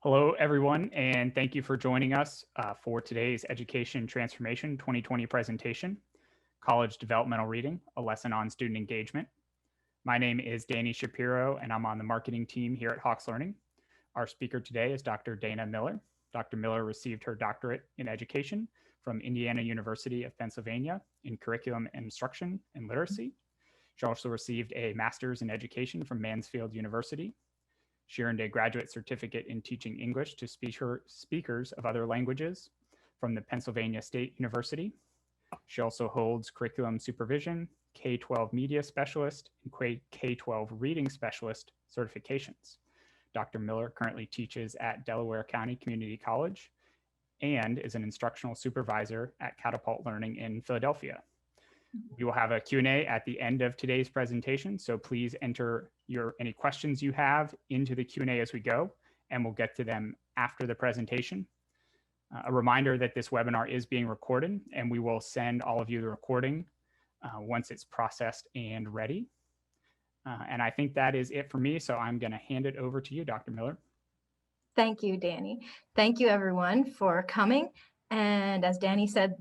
Hello, everyone, and thank you for joining us for today's Education Transformation 2020 presentation, College Developmental Reading, a lesson on student engagement. My name is Danny Shapiro, and I'm on the marketing team here at Hawks Learning. Our speaker today is Dr. Dana Miller. Dr. Miller received her doctorate in education from Indiana University of Pennsylvania in curriculum instruction and literacy. She also received a master's in education from Mansfield University. She earned a graduate certificate in teaching English to speakers of other languages from the Pennsylvania State University. She also holds curriculum supervision, K-12 media specialist, and K-12 reading specialist certifications. Dr. Miller currently teaches at Delaware County Community College and is an instructional supervisor at Catapult Learning in Philadelphia. We will have a Q&A at the end of today's presentation, so please enter any questions you have into the Q&A as we go, and we'll get to them after the presentation. A reminder that this webinar is being recorded, and we will send all of you the recording once it's processed and ready. And I think that is it for me, so I'm going to hand it over to you, Dr. Miller. Thank you, Danny. Thank you, everyone, for coming. And as Danny said,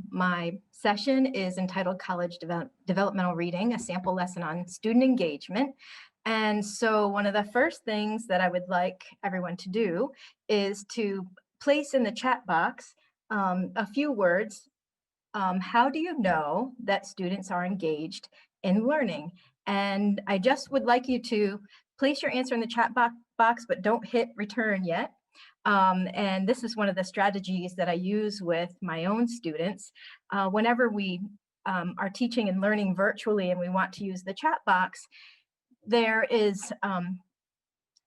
my session is entitled College Developmental Reading, a sample lesson on student engagement. And so one of the first things that I would like everyone to do is to place in the chat box a few words. How do you know that students are engaged in learning? And I just would like you to place your answer in the chat box, but don't hit return yet. And this is one of the strategies that I use with my own students. Whenever we are teaching and learning virtually and we want to use the chat box, there is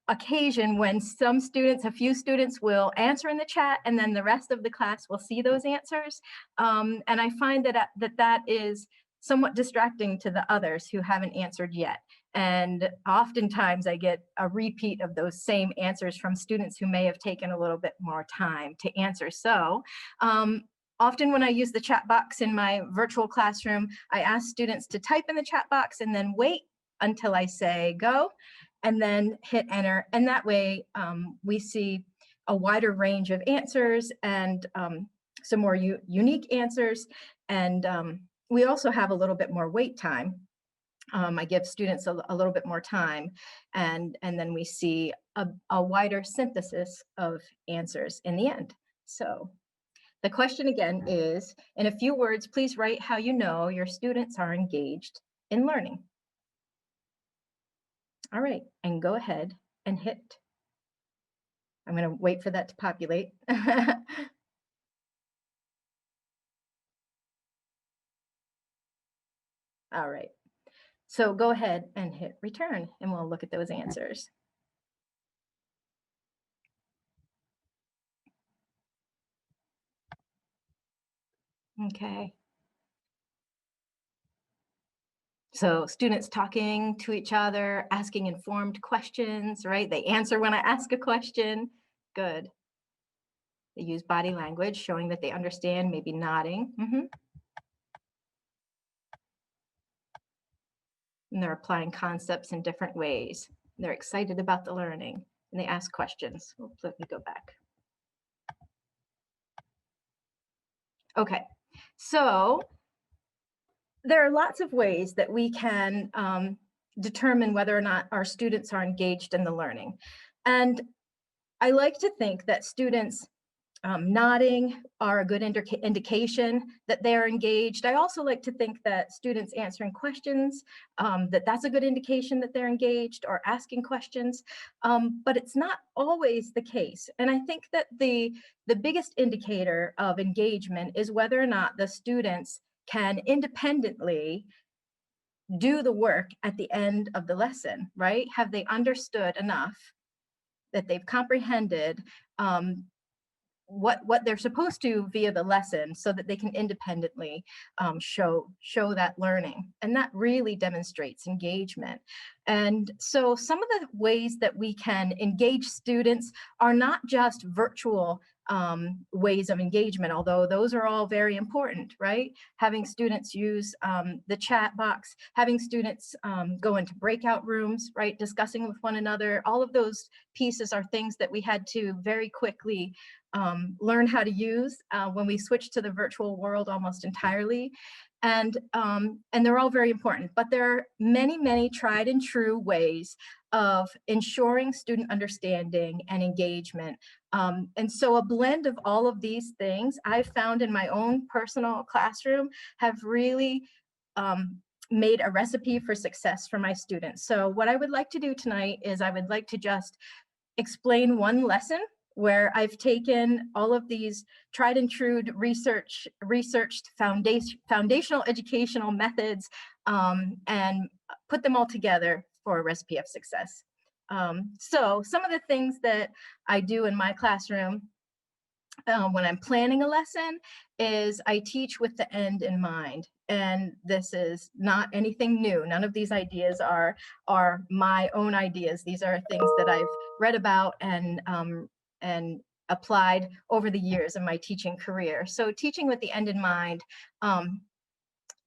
occasion when a few students will answer in the chat, and then the rest of the class will see those answers. And I find that is somewhat distracting to the others who haven't answered yet. And oftentimes I get a repeat of those same answers from students who may have taken a little bit more time to answer. So often when I use the chat box in my virtual classroom, I ask students to type in the chat box and then wait until I say go, and then hit enter. And that way we see a wider range of answers and some more unique answers. And we also have a little bit more wait time. I give students a little bit more time, and then we see a wider synthesis of answers in the end. So the question again is, in a few words, please write how you know your students are engaged in learning. All right, and go ahead and hit. I'm going to wait for that to populate. All right. So go ahead and hit return, and we'll look at those answers. Okay. So students talking to each other, asking informed questions, right? They answer when I ask a question. Good. They use body language, showing that they understand, maybe nodding. And they're applying concepts in different ways. They're excited about the learning, and they ask questions. Oops, let me go back. Okay, so there are lots of ways that we can determine whether or not our students are engaged in the learning. And I like to think that students nodding are a good indication that they're engaged. I also like to think that students answering questions, that's a good indication that they're engaged, or asking questions, but it's not always the case. And I think that the biggest indicator of engagement is whether or not the students can independently do the work at the end of the lesson, right? Have they understood enough that they've comprehended what they're supposed to via the lesson, so that they can independently show that learning? And that really demonstrates engagement. And so some of the ways that we can engage students are not just virtual ways of engagement, although those are all very important, right? Having students use the chat box, having students go into breakout rooms, right? Discussing with one another, all of those pieces are things that we had to very quickly learn how to use when we switched to the virtual world almost entirely. And they're all very important, but there are many, many tried and true ways of ensuring student understanding and engagement. And so a blend of all of these things I've found in my own personal classroom have really made a recipe for success for my students. So what I would like to do tonight is I would like to just explain one lesson where I've taken all of these tried and true researched foundational educational methods and put them all together for a recipe of success. So some of the things that I do in my classroom when I'm planning a lesson is I teach with the end in mind. And this is not anything new. None of these ideas are my own ideas. These are things that I've read about and applied over the years of my teaching career. So teaching with the end in mind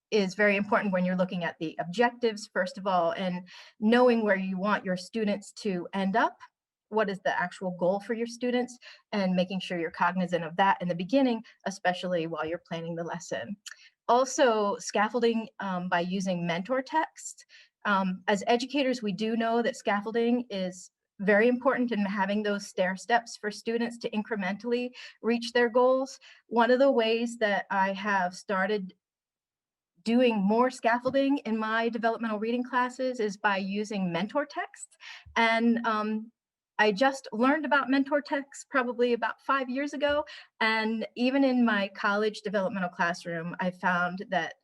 is very important when you're looking at the objectives, first of all, and knowing where you want your students to end up. What is the actual goal for your students, and making sure you're cognizant of that in the beginning, especially while you're planning the lesson. Also, scaffolding by using mentor text. As educators, we do know that scaffolding is very important in having those stair steps for students to incrementally reach their goals. One of the ways that I have started doing more scaffolding in my developmental reading classes is by using mentor text. And I just learned about mentor texts probably about 5 years ago. And even in my college developmental classroom, I found that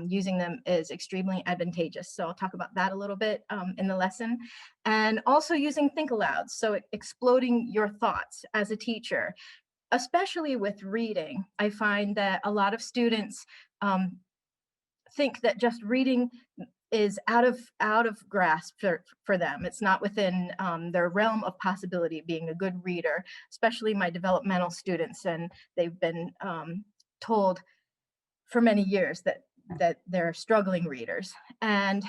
using them is extremely advantageous. So I'll talk about that a little bit in the lesson. And also using think aloud. So exploding your thoughts as a teacher, especially with reading. I find that a lot of students think that just reading is out of grasp for them. It's not within their realm of possibility being a good reader, especially my developmental students. And they've been told for many years that they're struggling readers. And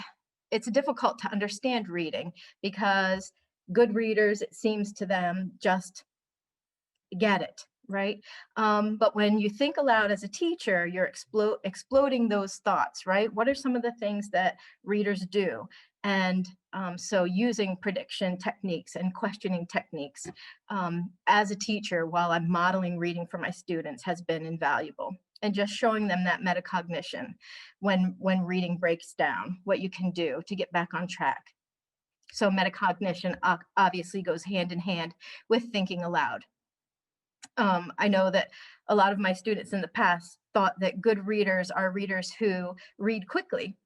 it's difficult to understand reading because good readers, it seems to them, just get it, right? But when you think aloud as a teacher, you're exploding those thoughts, right? What are some of the things that readers do? And so using prediction techniques and questioning techniques as a teacher while I'm modeling reading for my students has been invaluable. And just showing them that metacognition when reading breaks down, what you can do to get back on track. So metacognition obviously goes hand in hand with thinking aloud. I know that a lot of my students in the past thought that good readers are readers who read quickly.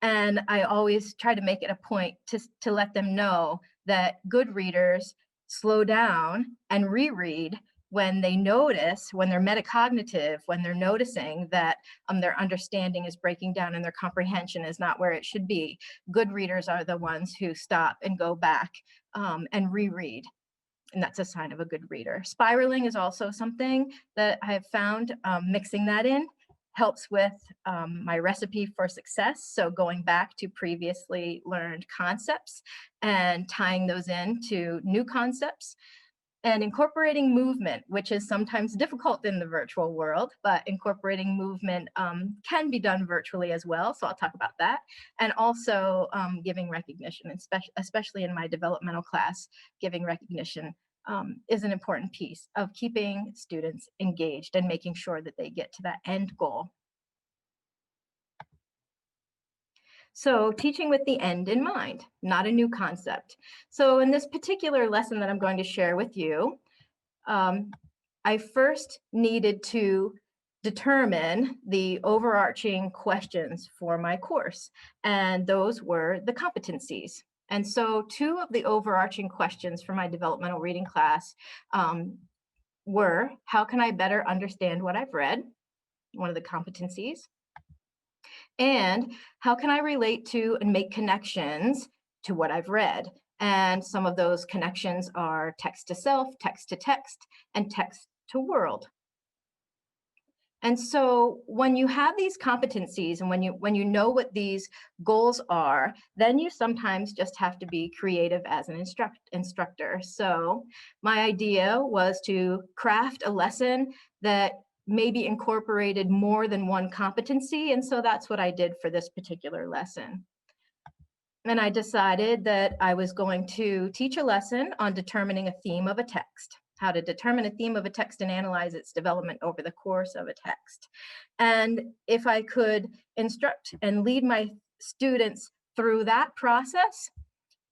And I always try to make it a point to let them know that good readers slow down and reread when they notice, when they're metacognitive, when they're noticing that their understanding is breaking down and their comprehension is not where it should be. Good readers are the ones who stop and go back and reread. And that's a sign of a good reader. Spiraling is also something that I've found mixing that in helps with my recipe for success. So going back to previously learned concepts and tying those into new concepts, and incorporating movement, which is sometimes difficult in the virtual world, but incorporating movement can be done virtually as well. So I'll talk about that. And also giving recognition, especially in my developmental class, giving recognition is an important piece of keeping students engaged and making sure that they get to that end goal. So teaching with the end in mind, not a new concept. So in this particular lesson that I'm going to share with you, I first needed to determine the overarching questions for my course, and those were the competencies. And so two of the overarching questions for my developmental reading class were, how can I better understand what I've read? One of the competencies. And how can I relate to and make connections to what I've read? And some of those connections are text to self, text to text, and text to world. And so when you have these competencies and when you know what these goals are, then you sometimes just have to be creative as an instructor. So my idea was to craft a lesson that maybe incorporated more than one competency. And so that's what I did for this particular lesson. And I decided that I was going to teach a lesson on determining a theme of a text, how to determine a theme of a text and analyze its development over the course of a text. And if I could instruct and lead my students through that process,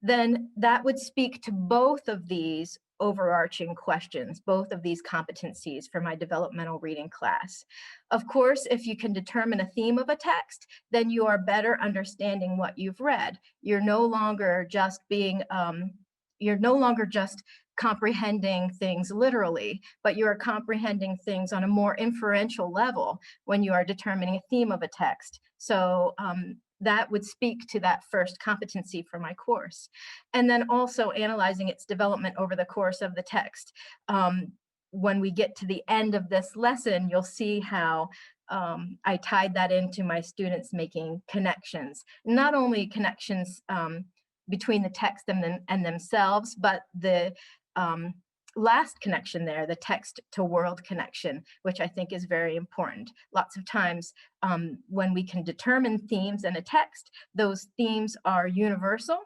then that would speak to both of these overarching questions, both of these competencies for my developmental reading class. Of course, if you can determine a theme of a text, then you are better understanding what you've read. You're no longer just comprehending things literally, but you are comprehending things on a more inferential level when you are determining a theme of a text. So that would speak to that first competency for my course. And then also analyzing its development over the course of the text. When we get to the end of this lesson, you'll see how I tied that into my students making connections, not only connections between the text and themselves, but the last connection there, the text to world connection, which I think is very important. Lots of times when we can determine themes in a text, those themes are universal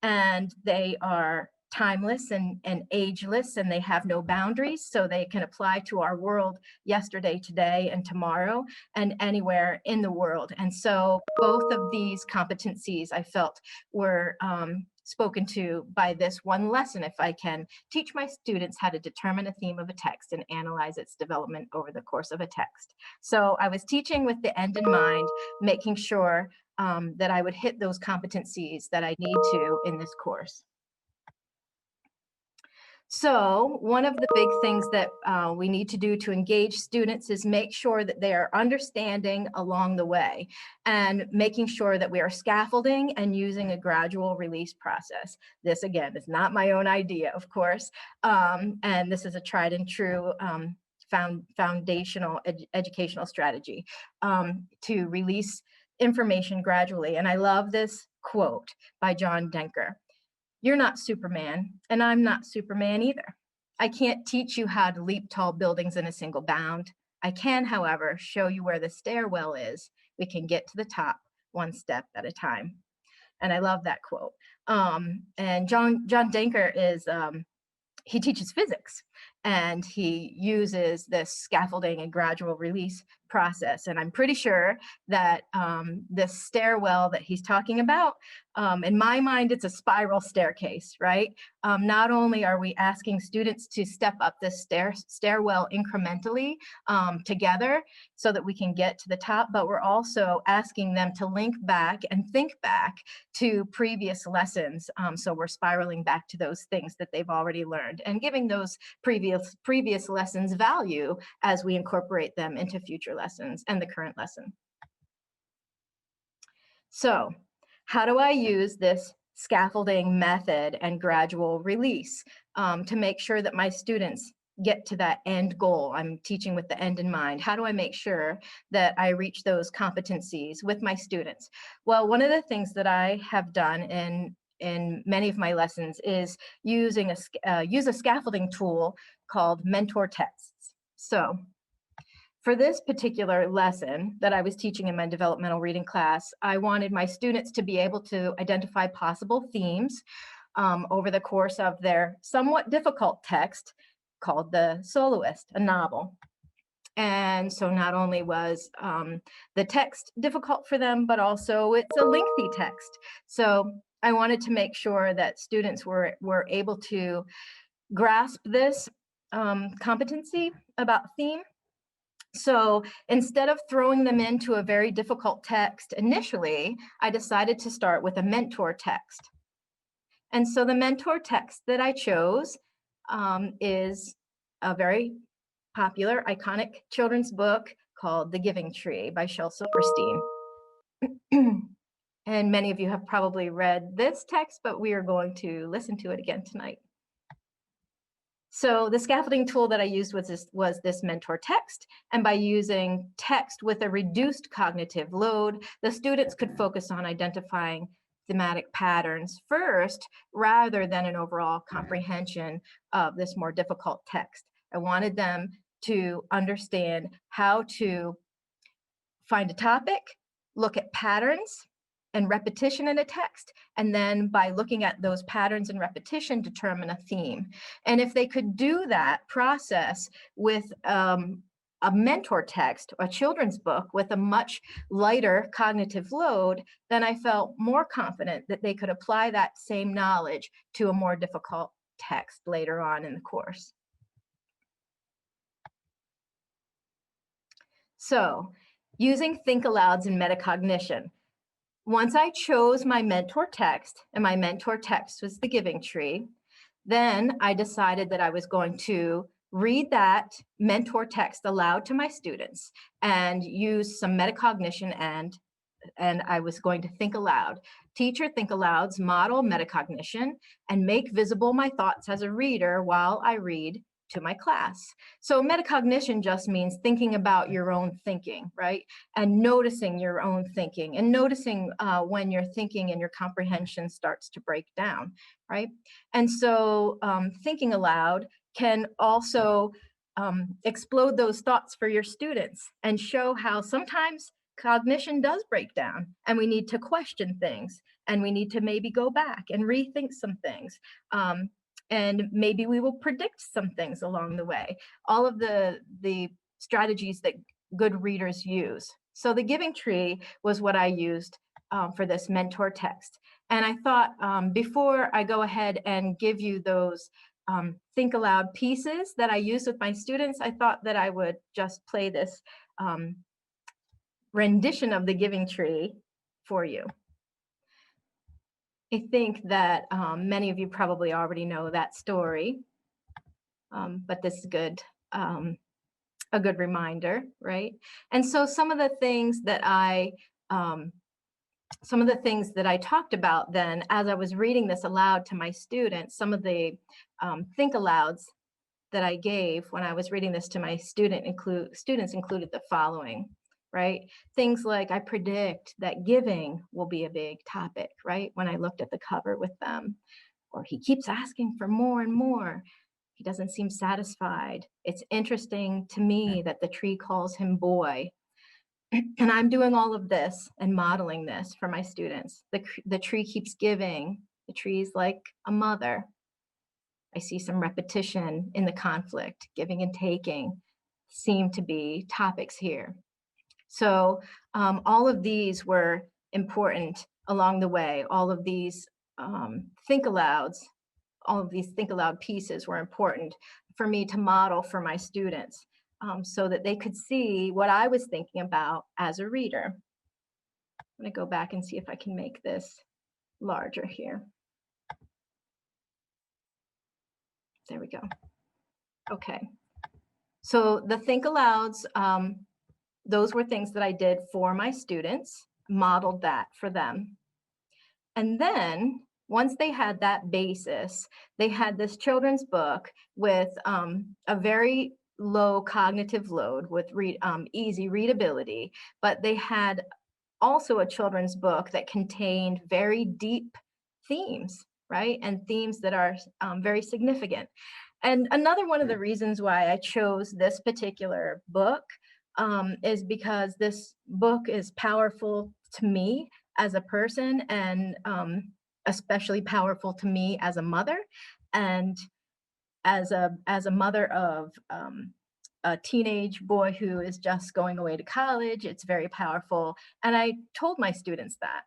and they are timeless and ageless, and they have no boundaries, so they can apply to our world yesterday, today, and tomorrow, and anywhere in the world. And so both of these competencies I felt were spoken to by this one lesson. If I can teach my students how to determine a theme of a text and analyze its development over the course of a text. So I was teaching with the end in mind, making sure that I would hit those competencies that I need to in this course. So one of the big things that we need to do to engage students is make sure that they are understanding along the way and making sure that we are scaffolding and using a gradual release process. This, again, is not my own idea, of course, and this is a tried and true foundational educational strategy to release information gradually. And I love this quote by John Denker. You're not Superman, and I'm not Superman either. I can't teach you how to leap tall buildings in a single bound. I can, however, show you where the stairwell is. We can get to the top one step at a time. And I love that quote. And John Denker is, he teaches physics, and he uses this scaffolding and gradual release process. And I'm pretty sure that this stairwell that he's talking about, in my mind, it's a spiral staircase, right? Not only are we asking students to step up this stairwell incrementally together so that we can get to the top, but we're also asking them to link back and think back to previous lessons. So we're spiraling back to those things that they've already learned and giving those previous lessons value as we incorporate them into future lessons and the current lesson. So how do I use this scaffolding method and gradual release to make sure that my students get to that end goal? I'm teaching with the end in mind. How do I make sure that I reach those competencies with my students? Well, one of the things that I have done in many of my lessons is use a scaffolding tool called mentor texts. So for this particular lesson that I was teaching in my developmental reading class, I wanted my students to be able to identify possible themes over the course of their somewhat difficult text called The Soloist, a novel. And so not only was the text difficult for them, but also it's a lengthy text. So I wanted to make sure that students were able to grasp this competency about theme. So instead of throwing them into a very difficult text initially, I decided to start with a mentor text. And so the mentor text that I chose is a very popular, iconic children's book called The Giving Tree by Shel Silverstein. And many of you have probably read this text, but we are going to listen to it again tonight. So the scaffolding tool that I used was this mentor text. And by using text with a reduced cognitive load, the students could focus on identifying thematic patterns first, rather than an overall comprehension of this more difficult text. I wanted them to understand how to find a topic, look at patterns and repetition in a text, and then by looking at those patterns and repetition, determine a theme. And if they could do that process with a mentor text, a children's book with a much lighter cognitive load, then I felt more confident that they could apply that same knowledge to a more difficult text later on in the course. So, using think alouds and metacognition. Once I chose my mentor text, and my mentor text was the giving tree, then I decided that I was going to read that mentor text aloud to my students and use some metacognition, and I was going to think aloud. Teacher think alouds model metacognition and make visible my thoughts as a reader while I read to my class. So metacognition just means thinking about your own thinking, right? And noticing your own thinking, and noticing when your thinking and your comprehension starts to break down, right? And so thinking aloud can also explode those thoughts for your students and show how sometimes cognition does break down and we need to question things, and we need to maybe go back and rethink some things. And maybe we will predict some things along the way. All of the strategies that good readers use. So the giving tree was what I used for this mentor text. And I thought before I go ahead and give you those think aloud pieces that I use with my students, I thought that I would just play this rendition of the giving tree for you. I think that many of you probably already know that story, but this is good, a good reminder, right? And so some of the things that I talked about then, as I was reading this aloud to my students, some of the think alouds that I gave when I was reading this to my students included the following. Right? Things like, I predict that giving will be a big topic, right? When I looked at the cover with them. Or he keeps asking for more and more. He doesn't seem satisfied. It's interesting to me that the tree calls him boy. And I'm doing all of this and modeling this for my students. The tree keeps giving. The tree's like a mother. I see some repetition in the conflict. Giving and taking seem to be topics here. So all of these were important along the way. All of these think alouds, all of these think aloud pieces were important for me to model for my students so that they could see what I was thinking about as a reader. I'm going to go back and see if I can make this larger here. There we go. Okay. So the think alouds, those were things that I did for my students, modeled that for them. And then once they had that basis, they had this children's book with a very low cognitive load with easy readability, but they had also a children's book that contained very deep themes, right? And themes that are very significant. And another one of the reasons why I chose this particular book is because this book is powerful to me as a person, and especially powerful to me as a mother, and as a mother of a teenage boy who is just going away to college. It's very powerful, and I told my students that.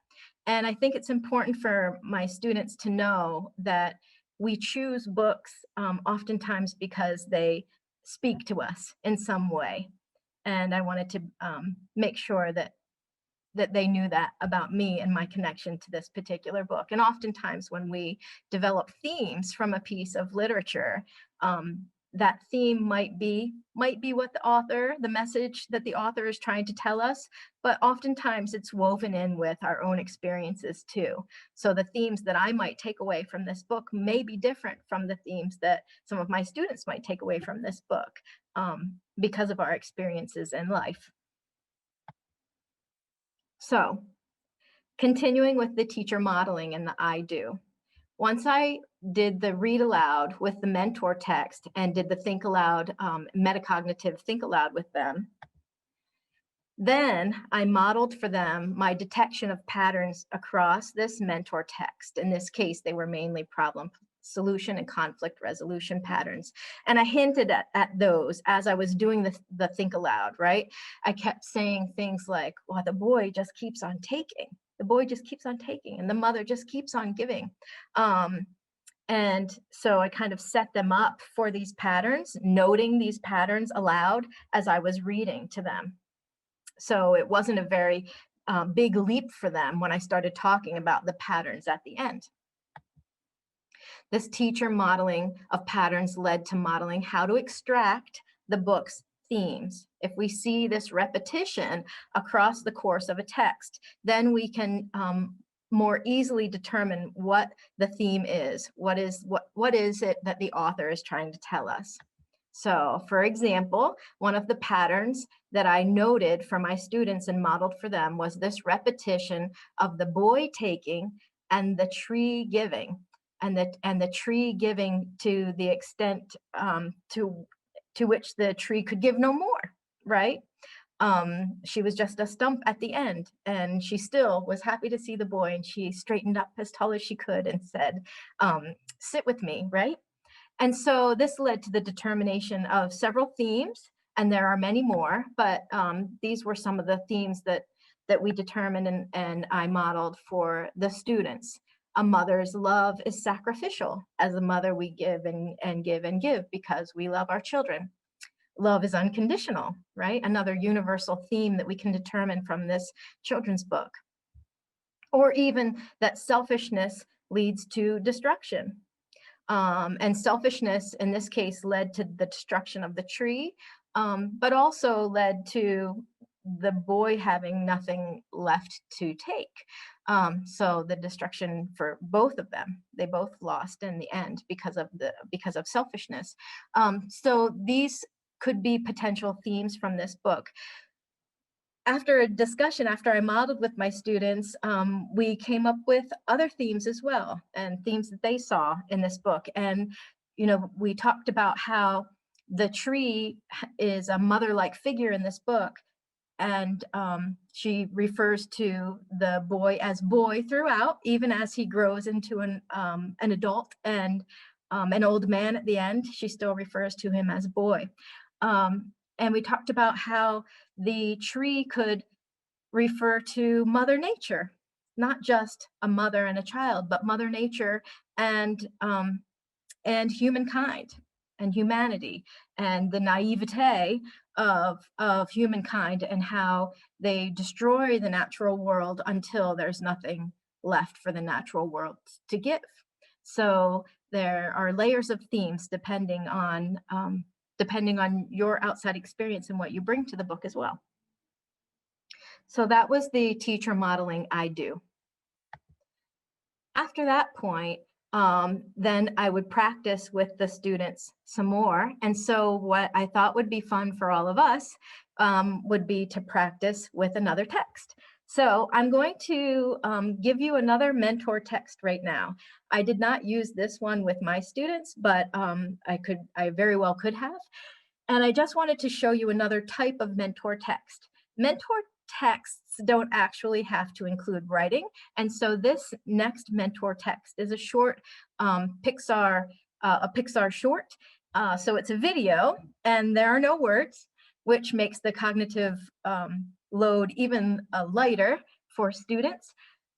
And I think it's important for my students to know that we choose books oftentimes because they speak to us in some way. And I wanted to make sure that they knew that about me and my connection to this particular book. And oftentimes when we develop themes from a piece of literature, that theme might be what the message that the author is trying to tell us, but oftentimes it's woven in with our own experiences too. So the themes that I might take away from this book may be different from the themes that some of my students might take away from this book, because of our experiences in life. So continuing with the teacher modeling and the I do. Once I did the read aloud with the mentor text and did the think aloud, metacognitive think aloud with them, then I modeled for them my detection of patterns across this mentor text. In this case, they were mainly problem solution and conflict resolution patterns. And I hinted at those as I was doing the think aloud, right? I kept saying things like, well, the boy just keeps on taking. The boy just keeps on taking, and the mother just keeps on giving. And so I kind of set them up for these patterns, noting these patterns aloud as I was reading to them. So it wasn't a very big leap for them when I started talking about the patterns at the end. This teacher modeling of patterns led to modeling how to extract the book's themes. If we see this repetition across the course of a text, then we can more easily determine what the theme is. What is it that the author is trying to tell us? So, for example, one of the patterns that I noted for my students and modeled for them was this repetition of the boy taking and the tree giving, and the tree giving to the extent to which the tree could give no more, right? She was just a stump at the end, and she still was happy to see the boy, and she straightened up as tall as she could and said, sit with me, right? And so this led to the determination of several themes, and there are many more, but these were some of the themes that we determined and I modeled for the students. A mother's love is sacrificial. As a mother, we give and give and give because we love our children. Love is unconditional, right? Another universal theme that we can determine from this children's book. Or even that selfishness leads to destruction. And selfishness in this case led to the destruction of the tree, but also led to the boy having nothing left to take. So the destruction for both of them, they both lost in the end because of selfishness. So these could be potential themes from this book. After a discussion, after I modeled with my students, we came up with other themes as well, and themes that they saw in this book. And, you know, we talked about how the tree is a mother-like figure in this book, and she refers to the boy as boy throughout, even as he grows into an adult and an old man at the end. She still refers to him as boy. And we talked about how the tree could refer to Mother Nature, not just a mother and a child, but Mother Nature and humankind and humanity, and the naivete of humankind, and how they destroy the natural world until there's nothing left for the natural world to give. So there are layers of themes depending on your outside experience and what you bring to the book as well. So that was the teacher modeling I do. After that point, then I would practice with the students some more. And so what I thought would be fun for all of us would be to practice with another text. So I'm going to give you another mentor text right now. I did not use this one with my students, but I very well could have. And I just wanted to show you another type of mentor text. Mentor texts don't actually have to include writing. And so this next mentor text is a short Pixar short. So it's a video and there are no words, which makes the cognitive load even lighter for students.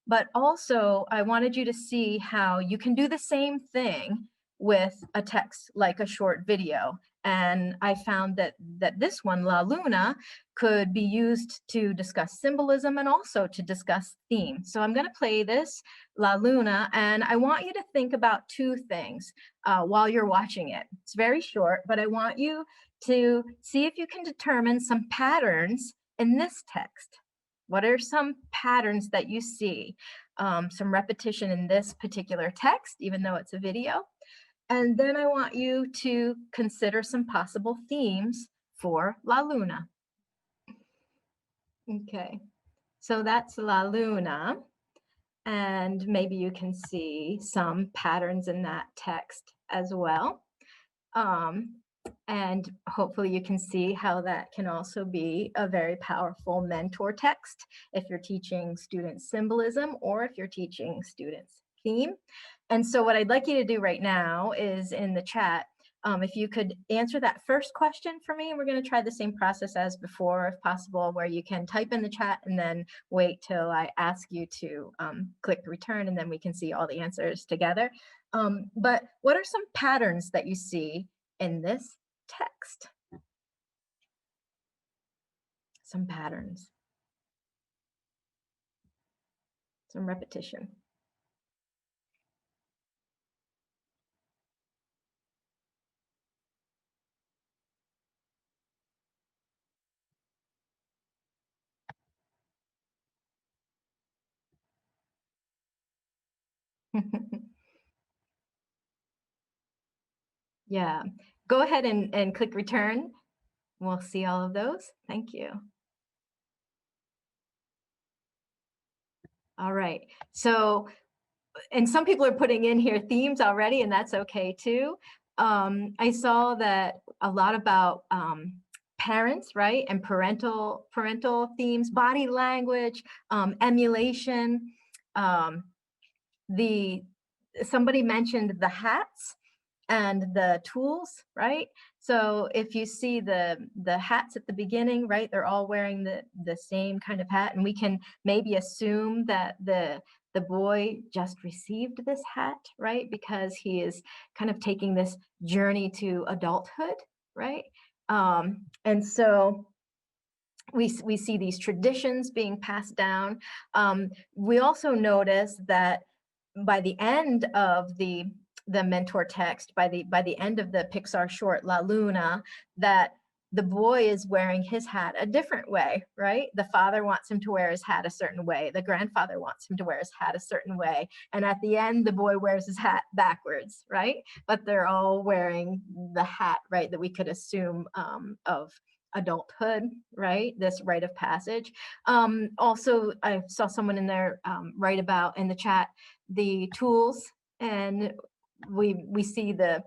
But also I wanted you to see how you can do the same thing with a text like a short video. And I found that this one, La Luna, could be used to discuss symbolism and also to discuss theme. So I'm going to play this, La Luna, and I want you to think about two things while you're watching it. It's very short, but I want you to see if you can determine some patterns in this text. What are some patterns that you see? Some repetition in this particular text, even though it's a video. And then I want you to consider some possible themes for La Luna. Okay, so that's La Luna. And maybe you can see some patterns in that text as well. And hopefully you can see how that can also be a very powerful mentor text if you're teaching students symbolism or if you're teaching students theme. And so what I'd like you to do right now is in the chat, if you could answer that first question for me, we're going to try the same process as before, if possible, where you can type in the chat and then wait till I ask you to click return, and then we can see all the answers together. But what are some patterns that you see in this text? Some patterns, some repetition. Yeah, go ahead and click return. We'll see all of those. Thank you. All right, so, and some people are putting in here themes already, and that's okay too. I saw that a lot about parents, right? And parental themes, body language, emulation. Somebody mentioned the hats and the tools, right? So if you see the hats at the beginning, right, they're all wearing the same kind of hat, and we can maybe assume that the boy just received this hat, right, because he is kind of taking this journey to adulthood, right? And so we see these traditions being passed down. We also notice that by the end of the mentor text, by the end of the Pixar short La Luna, that the boy is wearing his hat a different way, right? The father wants him to wear his hat a certain way. The grandfather wants him to wear his hat a certain way. And at the end, the boy wears his hat backwards, right? But they're all wearing the hat, right, that we could assume of adulthood, right? This rite of passage. Also, I saw someone in there write about in the chat the tools, and we see the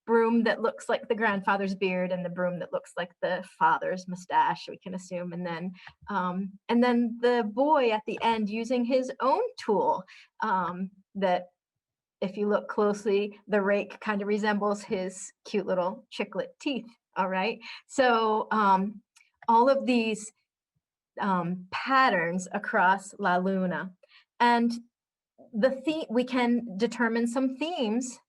broom that looks like the grandfather's beard and the broom that looks like the father's mustache, we can assume, and then the boy at the end using his own tool that, if you look closely, the rake kind of resembles his cute little chiclet teeth. All right, so all of these patterns across La Luna, and we can determine some themes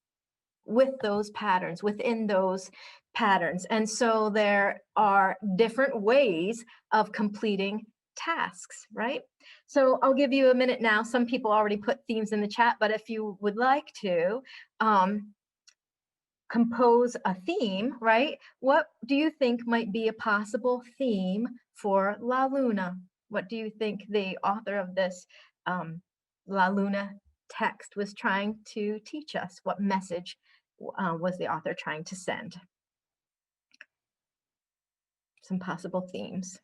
with those patterns, within those patterns. And so there are different ways of completing tasks, right? So I'll give you a minute now. Some people already put themes in the chat, but if you would like to compose a theme, right? What do you think might be a possible theme for La Luna? What do you think the author of this La Luna text was trying to teach us? What message was the author trying to send? Some possible themes.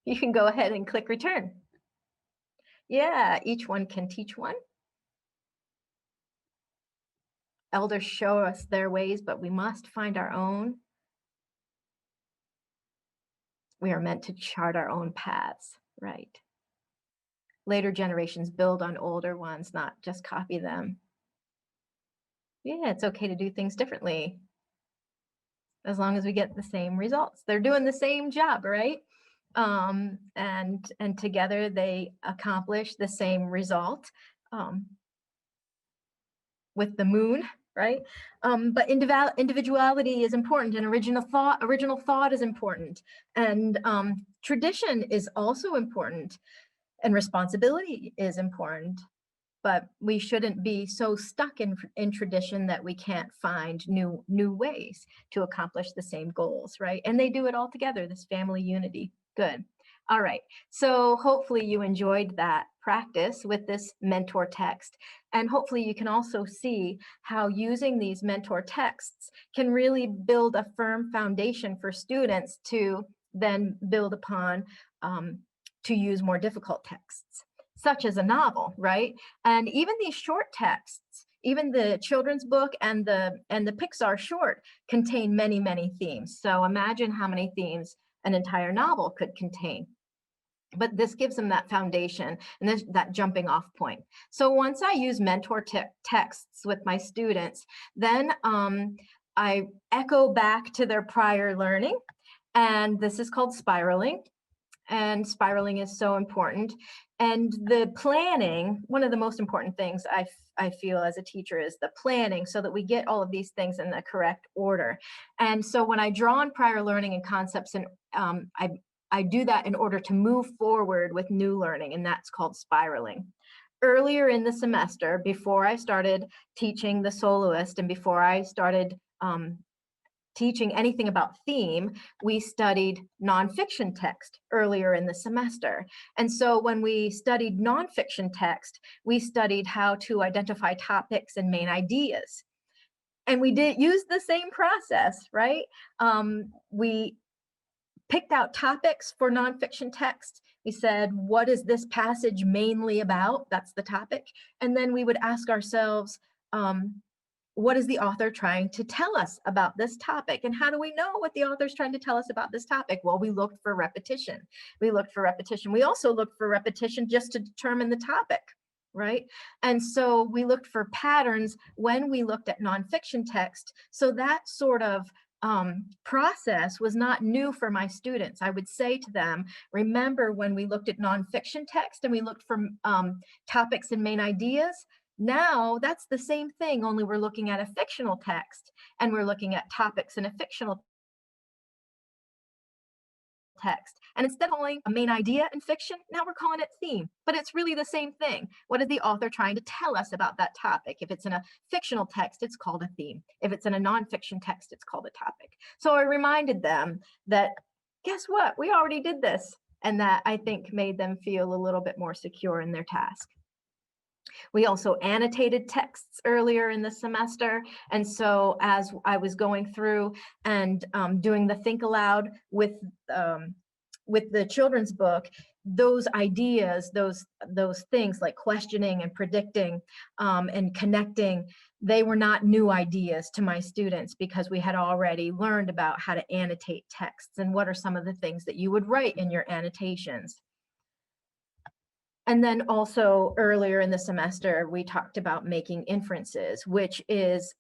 You can go ahead and click return. Yeah, each one can teach one. Elders show us their ways, but we must find our own. We are meant to chart our own paths, right? Later generations build on older ones, not just copy them. Yeah, it's okay to do things differently as long as we get the same results. They're doing the same job, right? and together they accomplish the same result with the moon, right? But individuality is important, and original thought is important, and tradition is also important, and responsibility is important. But we shouldn't be so stuck in tradition that we can't find new ways to accomplish the same goals, right? And they do it all together, this family unity. Good. All right. So hopefully you enjoyed that practice with this mentor text. And hopefully you can also see how using these mentor texts can really build a firm foundation for students to then build upon to use more difficult texts, such as a novel, right? And even these short texts, even the children's book and the Pixar short contain many, many themes. So imagine how many themes an entire novel could contain. But this gives them that foundation and that jumping off point. So once I use mentor texts with my students, then I echo back to their prior learning. And this is called spiraling. And spiraling is so important. And the planning, one of the most important things I feel as a teacher is the planning, so that we get all of these things in the correct order. And so when I draw on prior learning and concepts, and I do that in order to move forward with new learning, and that's called spiraling. Earlier in the semester, before I started teaching The Soloist and before I started teaching anything about theme, we studied nonfiction text earlier in the semester. And so when we studied nonfiction text, we studied how to identify topics and main ideas. And we did use the same process, right? We picked out topics for nonfiction text. We said, what is this passage mainly about? That's the topic. And then we would ask ourselves, what is the author trying to tell us about this topic? And how do we know what the author's trying to tell us about this topic? Well, we looked for repetition. We looked for repetition. We also looked for repetition just to determine the topic, right? And so we looked for patterns when we looked at nonfiction text. So that sort of process was not new for my students. I would say to them, remember when we looked at nonfiction text and we looked for topics and main ideas? Now that's the same thing, only we're looking at a fictional text and we're looking at topics in a fictional text. And instead of calling a main idea in fiction, now we're calling it theme, but it's really the same thing. What is the author trying to tell us about that topic? If it's in a fictional text, it's called a theme. If it's in a nonfiction text, it's called a topic. So I reminded them that, guess what? We already did this. And that, I think, made them feel a little bit more secure in their task. We also annotated texts earlier in the semester. And so as I was going through and doing the think aloud with the children's book, those ideas, those things like questioning and predicting and connecting, they were not new ideas to my students, because we had already learned about how to annotate texts and what are some of the things that you would write in your annotations. And then also earlier in the semester, we talked about making inferences, which is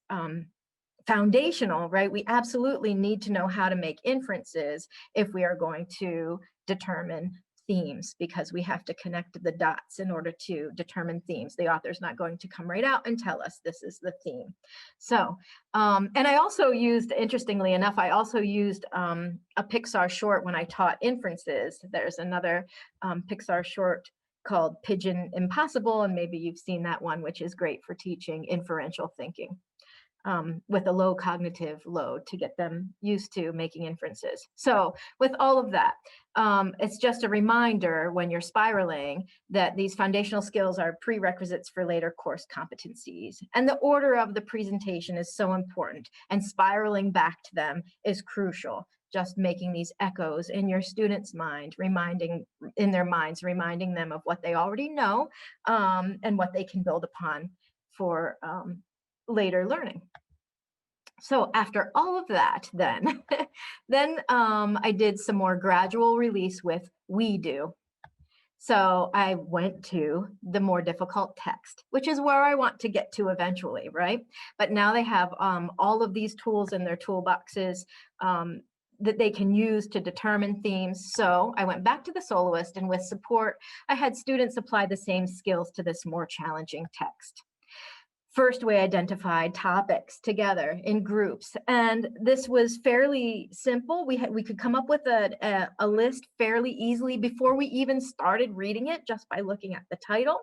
foundational, right? We absolutely need to know how to make inferences if we are going to determine themes, because we have to connect the dots in order to determine themes. The author's not going to come right out and tell us this is the theme. So, and I also used, interestingly enough, I also used a Pixar short when I taught inferences. There's another Pixar short called Pigeon Impossible, and maybe you've seen that one, which is great for teaching inferential thinking with a low cognitive load to get them used to making inferences. So with all of that, it's just a reminder when you're spiraling that these foundational skills are prerequisites for later course competencies. And the order of the presentation is so important, and spiraling back to them is crucial. Just making these echoes in your students' mind, reminding them of what they already know and what they can build upon for later learning. So after all of that, then, I did some more gradual release with We Do. So I went to the more difficult text, which is where I want to get to eventually, right? But now they have all of these tools in their toolboxes that they can use to determine themes. So I went back to the soloist, and with support, I had students apply the same skills to this more challenging text. First, we identified topics together in groups, and this was fairly simple. We could come up with a list fairly easily before we even started reading it, just by looking at the title.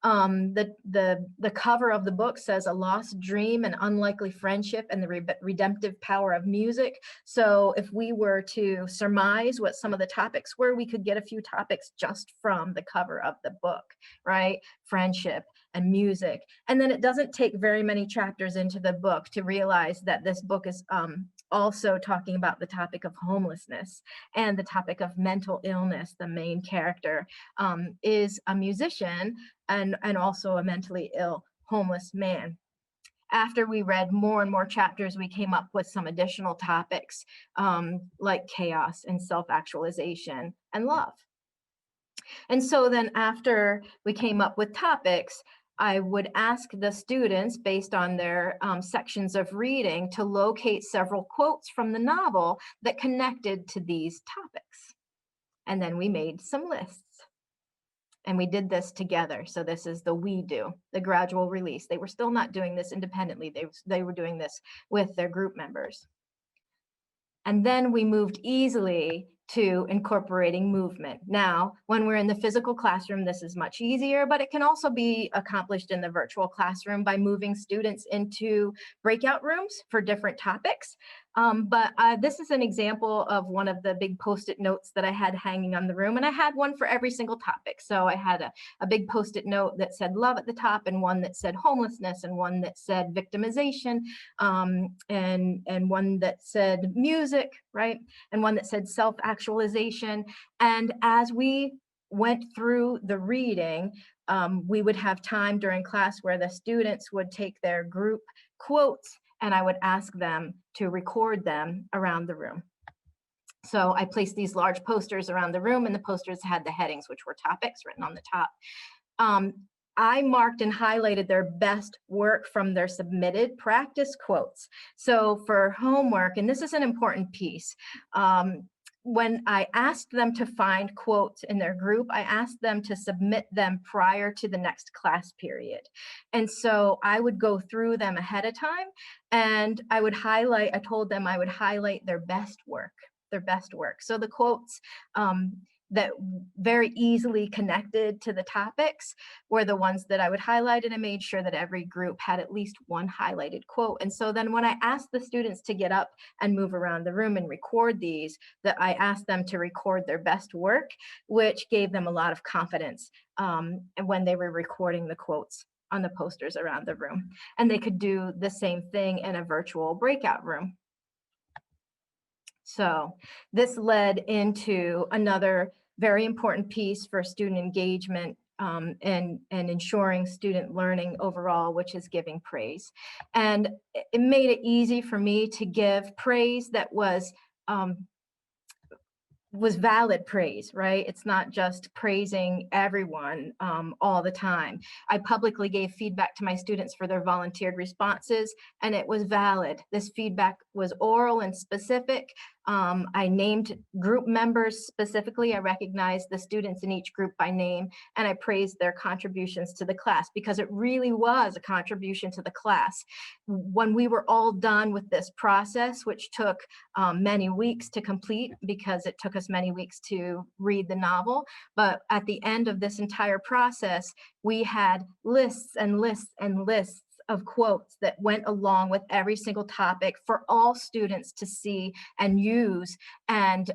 The cover of the book says "A Lost Dream, An Unlikely Friendship, and the Redemptive Power of Music." So if we were to surmise what some of the topics were, we could get a few topics just from the cover of the book, right? Friendship and music. And then it doesn't take very many chapters into the book to realize that this book is also talking about the topic of homelessness and the topic of mental illness. The main character is a musician and also a mentally ill homeless man. After we read more and more chapters, we came up with some additional topics like chaos and self-actualization and love. And so then after we came up with topics, I would ask the students, based on their sections of reading, to locate several quotes from the novel that connected to these topics. And then we made some lists. And we did this together. So this is the we do, the gradual release. They were still not doing this independently. They were doing this with their group members. And then we moved easily to incorporating movement. Now, when we're in the physical classroom, this is much easier, but it can also be accomplished in the virtual classroom by moving students into breakout rooms for different topics. But this is an example of one of the big Post-it notes that I had hanging on the room, and I had one for every single topic. So I had a big Post-it note that said love at the top, and one that said homelessness, and one that said victimization, and one that said music, right? And one that said self-actualization. And as we went through the reading, we would have time during class where the students would take their group quotes, and I would ask them to record them around the room. So I placed these large posters around the room, and the posters had the headings, which were topics written on the top. I marked and highlighted their best work from their submitted practice quotes. So for homework, and this is an important piece, when I asked them to find quotes in their group, I asked them to submit them prior to the next class period. And so I would go through them ahead of time, and I told them I would highlight their best work. So the quotes that very easily connected to the topics were the ones that I would highlight, and I made sure that every group had at least one highlighted quote. And so then when I asked the students to get up and move around the room and record these, that I asked them to record their best work, which gave them a lot of confidence and when they were recording the quotes on the posters around the room. And they could do the same thing in a virtual breakout room. So this led into another very important piece for student engagement and ensuring student learning overall, which is giving praise. And it made it easy for me to give praise that was valid praise, right? It's not just praising everyone all the time. I publicly gave feedback to my students for their volunteered responses, and it was valid. This feedback was oral and specific. I named group members specifically. I recognized the students in each group by name, and I praised their contributions to the class, because it really was a contribution to the class. When we were all done with this process, which took many weeks to complete, because it took us many weeks to read the novel, but at the end of this entire process, we had lists and lists and lists of quotes that went along with every single topic for all students to see and use and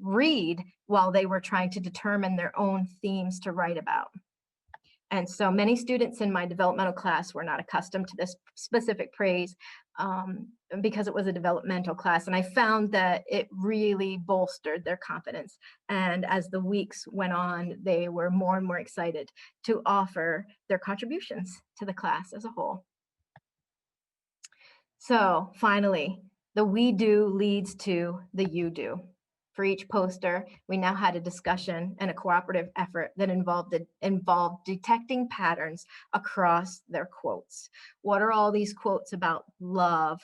read while they were trying to determine their own themes to write about. And so many students in my developmental class were not accustomed to this specific praise because it was a developmental class. And I found that it really bolstered their confidence. And as the weeks went on, they were more and more excited to offer their contributions to the class as a whole. So finally, the we do leads to the you do. For each poster, we now had a discussion and a cooperative effort that involved detecting patterns across their quotes. What are all these quotes about love,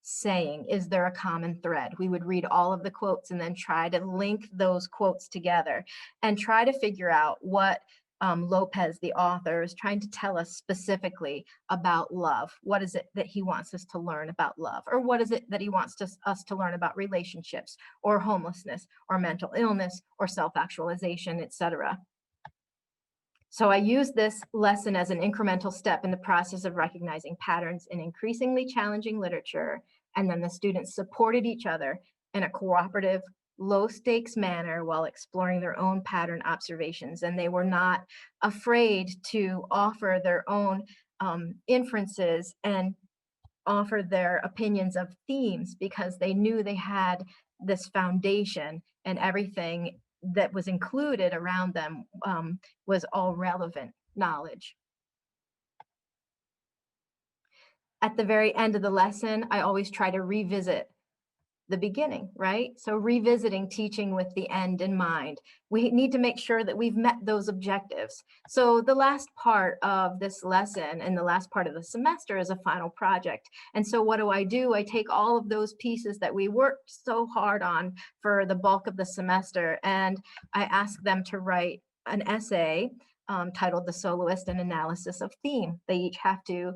saying? Is there a common thread? We would read all of the quotes and then try to link those quotes together and try to figure out what Lopez, the author, is trying to tell us specifically about love. What is it that he wants us to learn about love? Or what is it that he wants us to learn about relationships or homelessness or mental illness or self-actualization, etc.? So I use this lesson as an incremental step in the process of recognizing patterns in increasingly challenging literature, and then the students supported each other in a cooperative, low-stakes manner while exploring their own pattern observations, and they were not afraid to offer their own inferences and offer their opinions of themes, because they knew they had this foundation and everything that was included around them was all relevant knowledge. At the very end of the lesson, I always try to revisit the beginning, right? So revisiting teaching with the end in mind. We need to make sure that we've met those objectives. So the last part of this lesson and the last part of the semester is a final project. And so what do? I take all of those pieces that we worked so hard on for the bulk of the semester, and I ask them to write an essay titled The Soloist: An Analysis of Theme. They each have to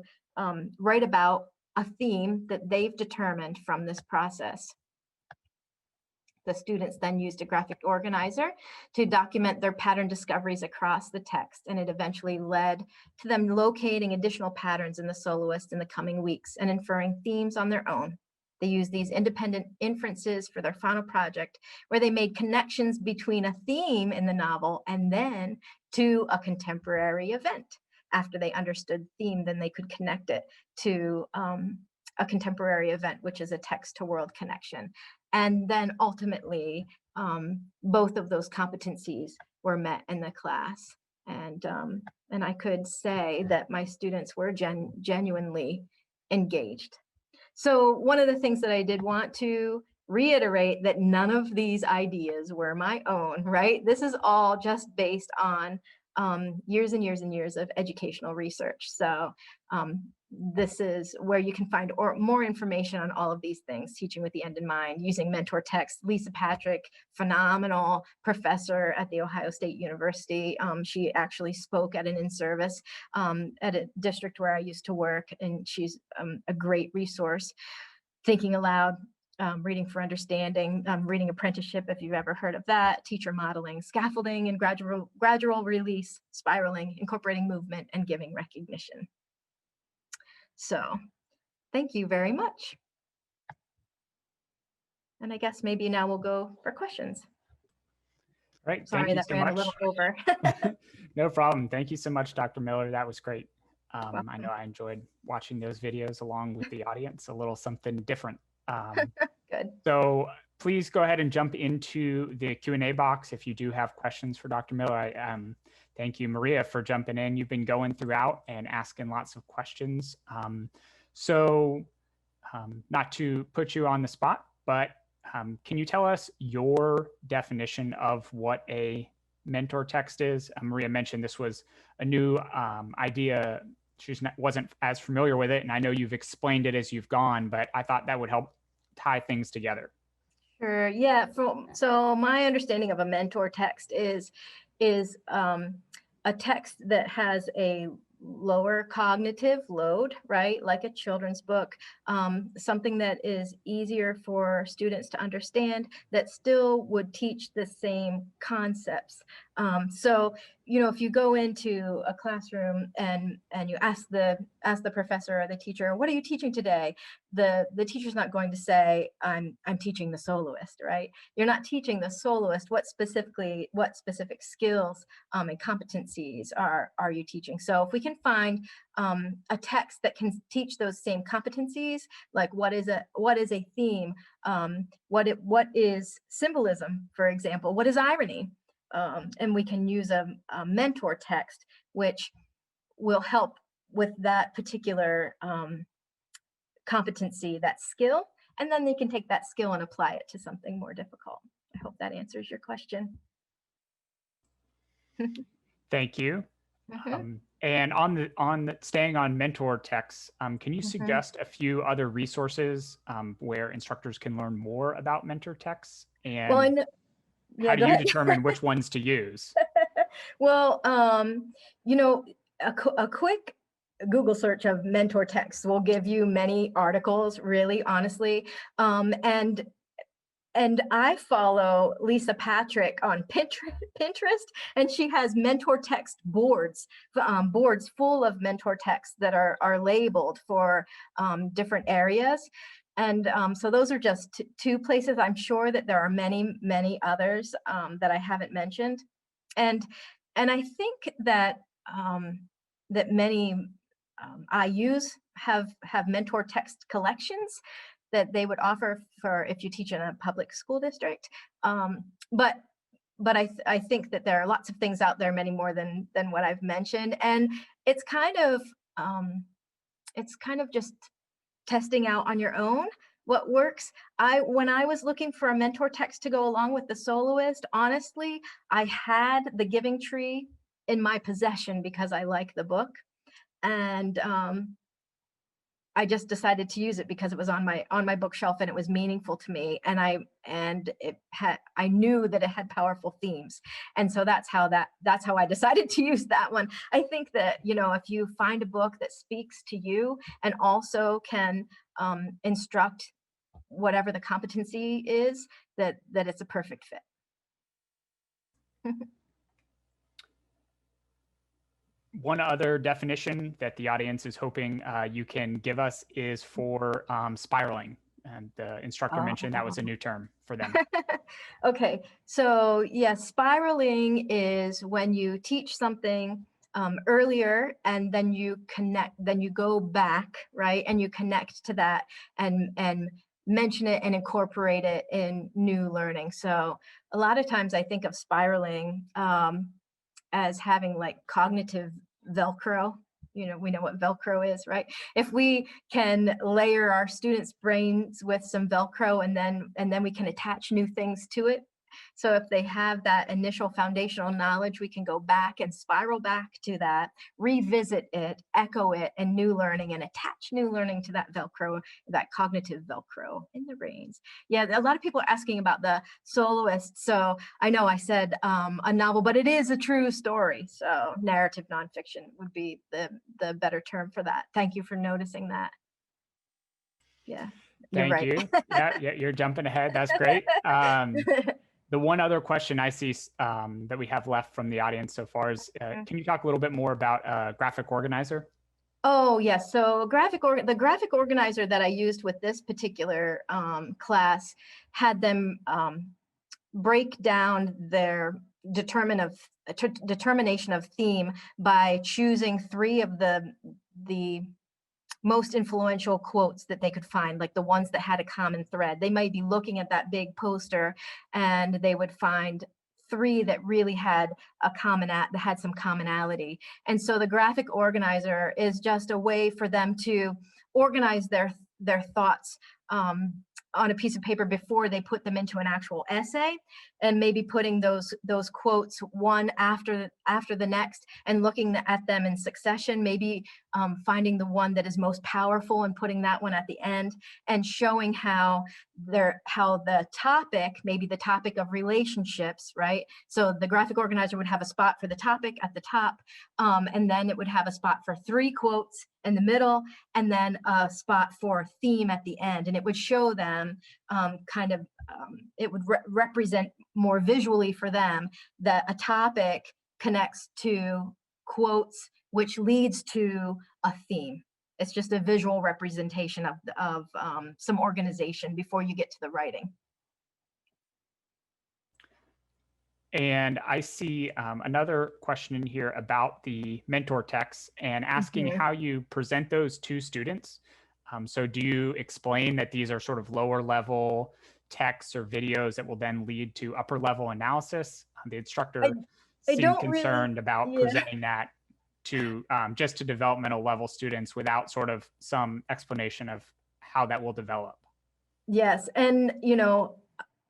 write about a theme that they've determined from this process. The students then used a graphic organizer to document their pattern discoveries across the text, and it eventually led to them locating additional patterns in the soloist in the coming weeks and inferring themes on their own. They used these independent inferences for their final project, where they made connections between a theme in the novel and then to a contemporary event. After they understood theme, then they could connect it to a contemporary event, which is a text-to-world connection. And then ultimately, both of those competencies were met in the class. And I could say that my students were genuinely engaged. So one of the things that I did want to reiterate, that none of these ideas were my own, right? This is all just based on years and years and years of educational research. So this is where you can find more information on all of these things, teaching with the end in mind, using mentor text. Lisa Patrick, phenomenal professor at The Ohio State University. She actually spoke at an in-service at a district where I used to work, and she's a great resource. Thinking Aloud, Reading for Understanding, Reading Apprenticeship, if you've ever heard of that, teacher modeling, scaffolding and gradual release, spiraling, incorporating movement, and giving recognition. So thank you very much. And I guess maybe now we'll go for questions. Right. Sorry, that ran a little over. No problem. Thank you so much, Dr. Miller. That was great. I know I enjoyed watching those videos along with the audience, a little something different. Good. So please go ahead and jump into the Q&A box if you do have questions for Dr. Miller. Thank you, Maria, for jumping in. You've been going throughout and asking lots of questions. Not to put you on the spot, but can you tell us your definition of what a mentor text is? Maria mentioned this was a new idea. She wasn't as familiar with it, and I know you've explained it as you've gone, but I thought that would help tie things together. Sure. Yeah. So my understanding of a mentor text is a text that has a lower cognitive load, right? Like a children's book, something that is easier for students to understand, that still would teach the same concepts. So, you know, if you go into a classroom and you ask the professor or the teacher, what are you teaching today? The teacher's not going to say, I'm teaching the soloist, right? You're not teaching the soloist. What specific skills and competencies are you teaching? So if we can find a text that can teach those same competencies, like what is a theme, what is symbolism, for example, what is irony, and we can use a mentor text which will help with that particular competency, that skill, and then they can take that skill and apply it to something more difficult. I hope that answers your question. Thank you. And staying on mentor texts, can you suggest a few other resources where instructors can learn more about mentor texts? Well, And how do go you ahead. determine which ones to use? Well, you know, a quick Google search of mentor texts will give you many articles, really, honestly. And I follow Lisa Patrick on Pinterest, and she has mentor text boards, boards full of mentor texts that are labeled for different areas. And so those are just two places. I'm sure that there are many, many others that I haven't mentioned. And I think that that many IUs have mentor text collections that they would offer for if you teach in a public school district. But I think that there are lots of things out there, many more than what I've mentioned, and it's kind of just testing out on your own what works. When I was looking for a mentor text to go along with the soloist, honestly, I had the Giving Tree in my possession because I like the book, and I just decided to use it because it was on my bookshelf and it was meaningful to me, and I knew that it had powerful themes, and so that's how I decided to use that one. I think that, you know, if you find a book that speaks to you and also can instruct whatever the competency is, that it's a perfect fit. One other definition that the audience is hoping you can give us is for spiraling. And the instructor mentioned that was a new term for them. Okay, so yeah, spiraling is when you teach something earlier and then you go back, right? And you connect to that and mention it and incorporate it in new learning. So a lot of times I think of spiraling as having like cognitive Velcro. You know, we know what Velcro is, right? If we can layer our students' brains with some Velcro and then we can attach new things to it. So if they have that initial foundational knowledge, we can go back and spiral back to that, revisit it, echo it, and new learning, and attach new learning to that Velcro, that cognitive Velcro in the brains. Yeah, a lot of people are asking about the soloist. So I know I said a novel, but it is a true story. So narrative nonfiction would be the better term for that. Thank you for noticing that. Yeah, you're right. Thank you. Yeah, you're jumping ahead. That's great. The one other question I see that we have left from the audience so far is, can you talk a little bit more about graphic organizer? Oh, yes. So the graphic organizer that I used with this particular class had them break down their determination of theme by choosing 3 of the most influential quotes that they could find, like the ones that had a common thread. They might be looking at that big poster and they would find 3 that really had some commonality. And so the graphic organizer is just a way for them to organize their thoughts on a piece of paper before they put them into an actual essay, and maybe putting those quotes one after the next and looking at them in succession, maybe finding the one that is most powerful and putting that one at the end, and showing how the topic, maybe the topic of relationships, right? So the graphic organizer would have a spot for the topic at the top, and then it would have a spot for 3 quotes in the middle, and then a spot for theme at the end. And it would show them it would represent more visually for them that a topic connects to quotes, which leads to a theme. It's just a visual representation of some organization before you get to the writing. And I see another question in here about the mentor texts and asking how you present those to students. So do you explain that these are sort of lower level texts or videos that will then lead to upper level analysis? The instructor seemed concerned about presenting that to just to developmental level students without sort of some explanation of how that will develop. Yes, and you know,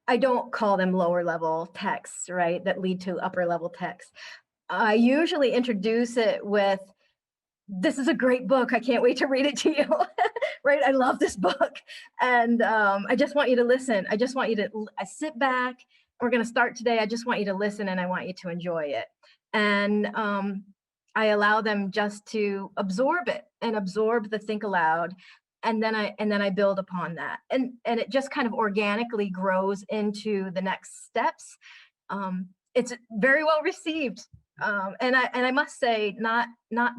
I don't call them lower level texts, right, that lead to upper level texts. I usually introduce it with this is a great book. I can't wait to read it to you. Right? I love this book. And I just want you to listen. I just want you to sit back. We're going to start today. I just want you to listen and I want you to enjoy it. And I allow them just to absorb it and absorb the think aloud. And then I build upon that. And it just kind of organically grows into the next steps. It's very well received. And I must say, not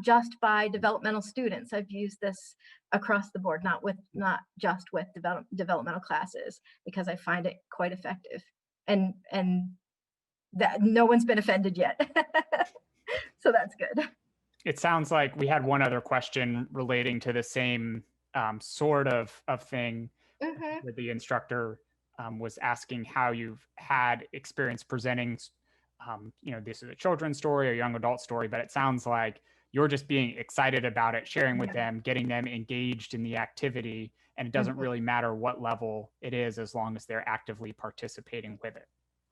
just by developmental students. I've used this across the board, not just with developmental classes, because I find it quite effective. And that no one's been offended yet. So that's good. It sounds like we had one other question relating to the same sort of thing, where the instructor was asking how you've had experience presenting, this is a children's story or young adult story, but it sounds like you're just being excited about it, sharing with them, getting them engaged in the activity, and it doesn't really matter what level it is as long as they're actively participating with it.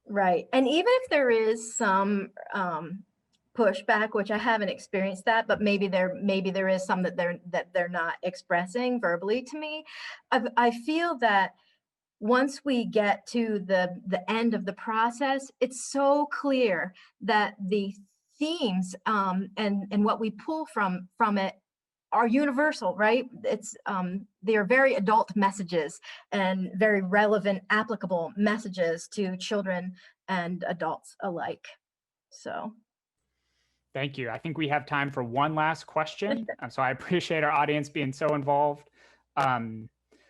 Right. And even if there is some pushback, which I haven't experienced that, but maybe there is some that they're not expressing verbally to me. I feel that once we get to the end of the process, it's so clear that the themes and what we pull from it are universal, right? They are very adult messages and very relevant, applicable messages to children and adults alike. So. Thank you. I think we have time for one last question. So I appreciate our audience being so involved.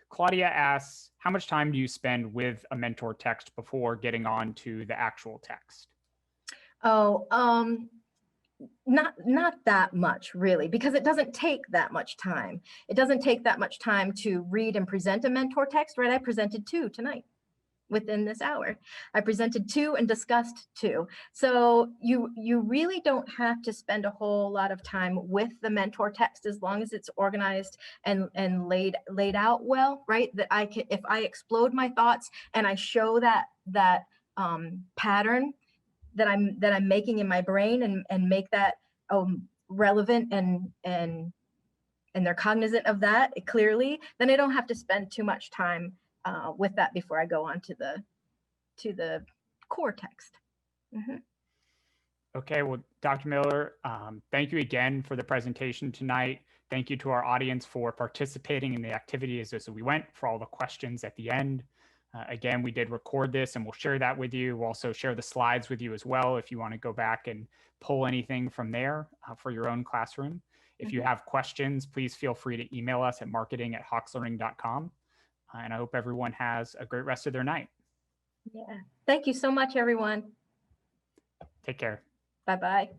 Claudia asks, how much time do you spend with a mentor text before getting on to the actual text? Oh, not that much really, because it doesn't take that much time. It doesn't take that much time to read and present a mentor text, right? I presented 2 tonight. Within this hour, I presented 2 and discussed 2. So you really don't have to spend a whole lot of time with the mentor text, as long as it's organized and laid out well, right? That if I explode my thoughts and I show that pattern that I'm making in my brain and make that relevant and they're cognizant of that clearly, then I don't have to spend too much time with that before I go on to the core text. Okay, well, Dr. Miller, thank you again for the presentation tonight. Thank you to our audience for participating in the activities as we went, for all the questions at the end. Again, we did record this and we'll share that with you. We'll also share the slides with you as well if you want to go back and pull anything from there for your own classroom. If you have questions, please feel free to email us at marketing@hawkslearning.com. And I hope everyone has a great rest of their night. Yeah. Thank you so much, everyone. Take care. Bye-bye.